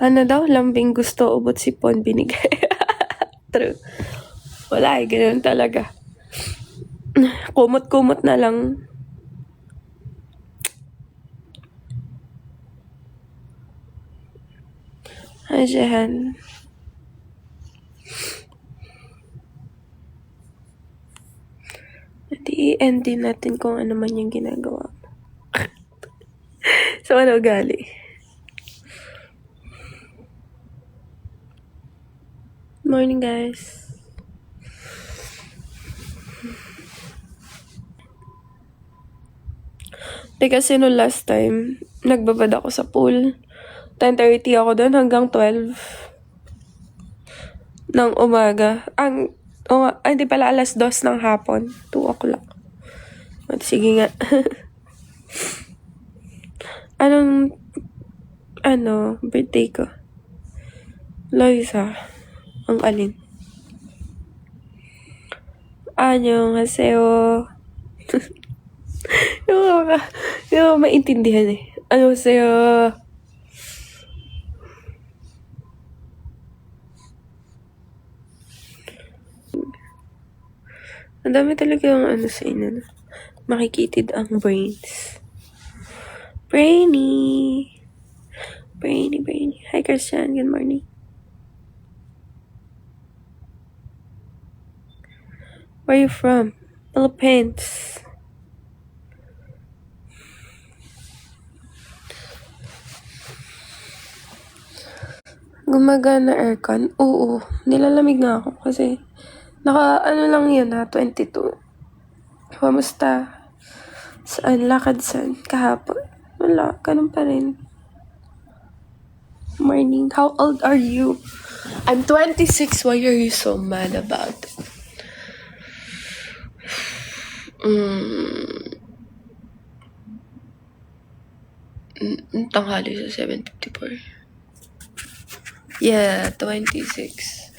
Ano daw, lambing gusto, ubot sipon, binigay. True. Wala ganoon talaga. Kumot-kumot na lang. Ayan. I-end din natin kung ano man yung ginagawa mo. So, ano gali? Morning, guys. Kasi no last time, nagbabad ako sa pool. 10:30 ako doon hanggang 12 ng umaga. Hindi pala, 2:00 ng hapon. 2 o'clock. Sige nga. Birthday ko? Loisa. Ang alin? Annyeonghaseyo. Hindi ko maintindihan eh. Annyeonghaseyo. Ang dami talaga yung sa inyo. Makikitid ang brains. Brainy. Hi, Christian. Good morning. Where are you from? Philippines. Gumagana aircon? Oo. Nilalamig na ako kasi lang yun 22. Kamusta? Saan? Lakad saan? Kahapon? Wala. Ganun pa rin. Morning. How old are you? I'm 26. Why are you so mad about it? Tanghali sa 7:54. Yeah, 26.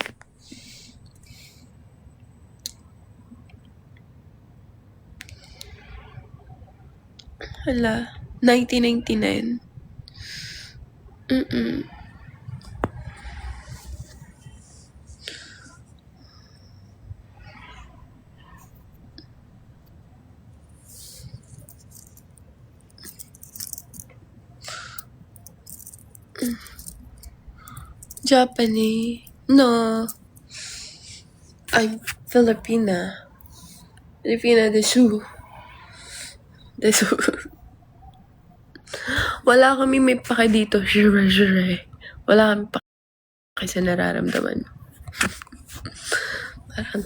Hala, 1999. Japanese? No. I'm Filipina. Filipina desu. Wala kami may pake dito. Jure. Wala kami pake sa nararamdaman. Parang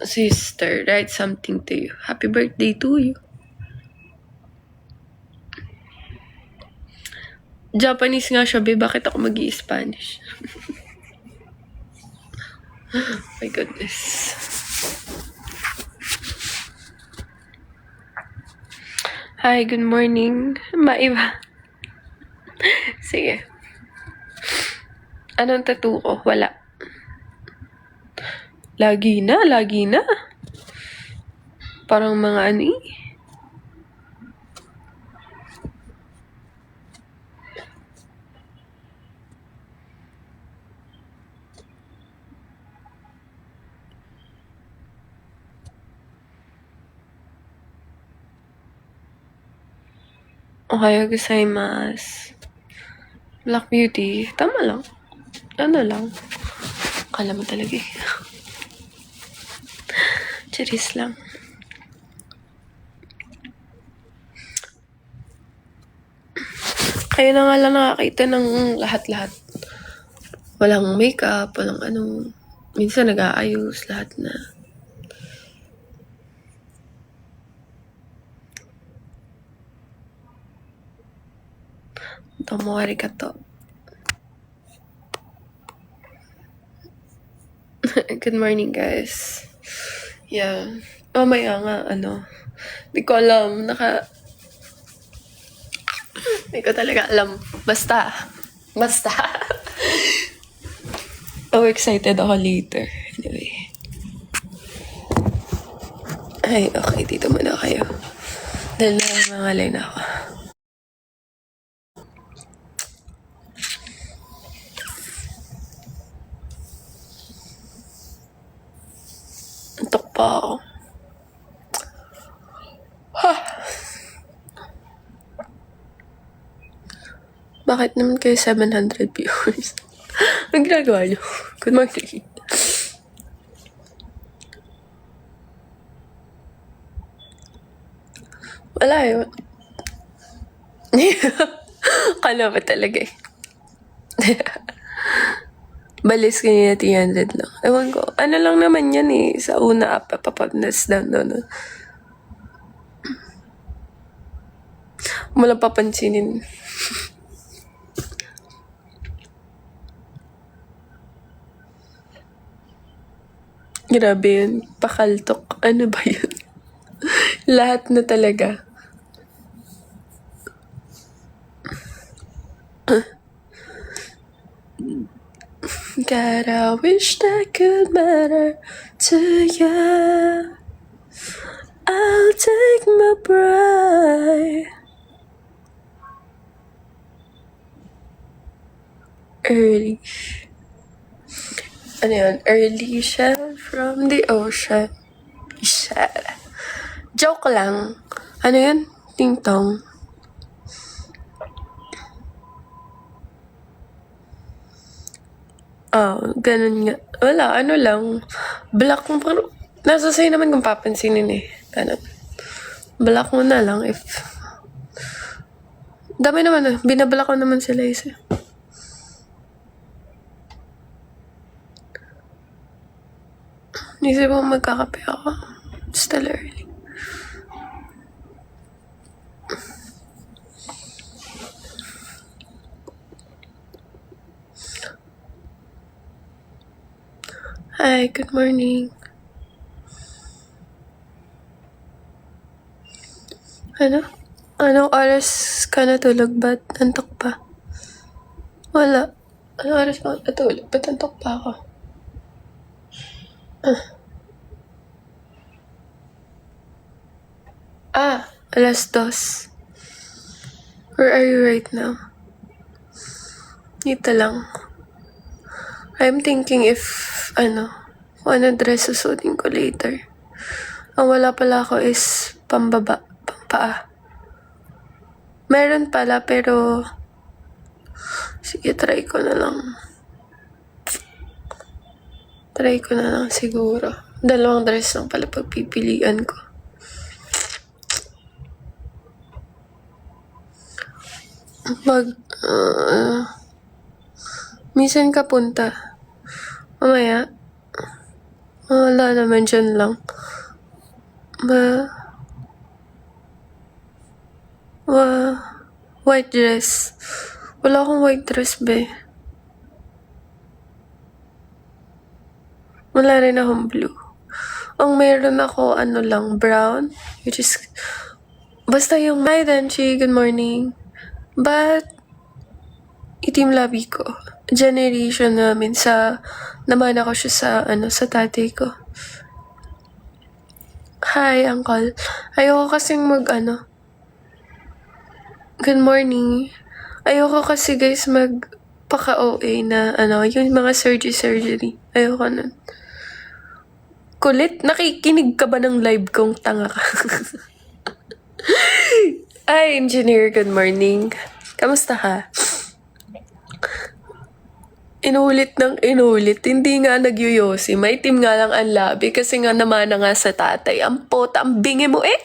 Sister, write something to you. Happy birthday to you. Japanese nga siya, babe. Bakit ako mag-i-Spanish? My goodness. Hi, good morning. Maiba. Sige. Anong tattoo ko? Wala. Lagi na. Parang mga Ohayo gozaimasu. Black Beauty. Tama lang. Lang. Kala mo talaga eh. Charis lang. Kayo na nga lang nakakita ng lahat-lahat. Walang makeup, walang Minsan nag-aayos, lahat na. Domo arigato. Good morning, guys. Yeah. Mamaya nga, Di ko alam, Di ko talaga alam. Basta. Excited ako later. Anyway. Ay, okay. Dito muna kayo. Dahil nangangalay na ako. pa ako. Bakit naman kayo 700 viewers? Ang ginagawa niyo? Good morning. Wala yun. Kala ba talaga eh. Balis kanina 300 lang. Ewan ko. Ano lang naman yan eh. Sa una up, papadnas down doon. Walang papansinin. Grabe yun. Pakaltok. Ano ba yun? Lahat na talaga. God, I wish that could matter to you. I'll take my pride. Early. Ano yun? Early shell from the ocean. Shell. Joke lang. Ano yun? Ting tong. Ganun nga. Wala, ano lang. Block mo parang, nasa sa'yo naman kung papansinin eh. Ganun. Block mo na lang if, dami naman binablock ko naman sila isa. Nisip mo magkakape ako. Still early. Hi, good morning. Ano? Anong oras ka natulog? Ba't antok pa? Wala. Anong oras ka natulog? Ba't antok pa ako? Alas 2. Where are you right now? Dito lang. I'm thinking if, kung ano dress susuotin ko later. Ang wala pala ako is pambaba, pampaa. Meron pala pero, sige, try ko na lang. Try ko na lang siguro. 2 dress lang pala pagpipilian ko. Minsan ka punta. Mamaya. Wala naman dyan lang. White dress. Wala akong white dress, be. Wala rin akong blue. Ang meron ako, brown. Which is, basta yung, hi Danchi, good morning. But, itim labi ko. Generation namin naman ako siya sa tatay ko. Hi, uncle. Ayoko kasing good morning. Ayoko kasi guys paka-OA na yung mga surgery. Ayoko nun. Kulit, nakikinig ka ba ng live kong tanga ka? Ay, engineer, good morning. Kamusta ka? Inulit ng inulit, hindi nga nagyuyosi. May team nga lang ang labi kasi nga naman nga sa tatay. Ang bingi mo eh.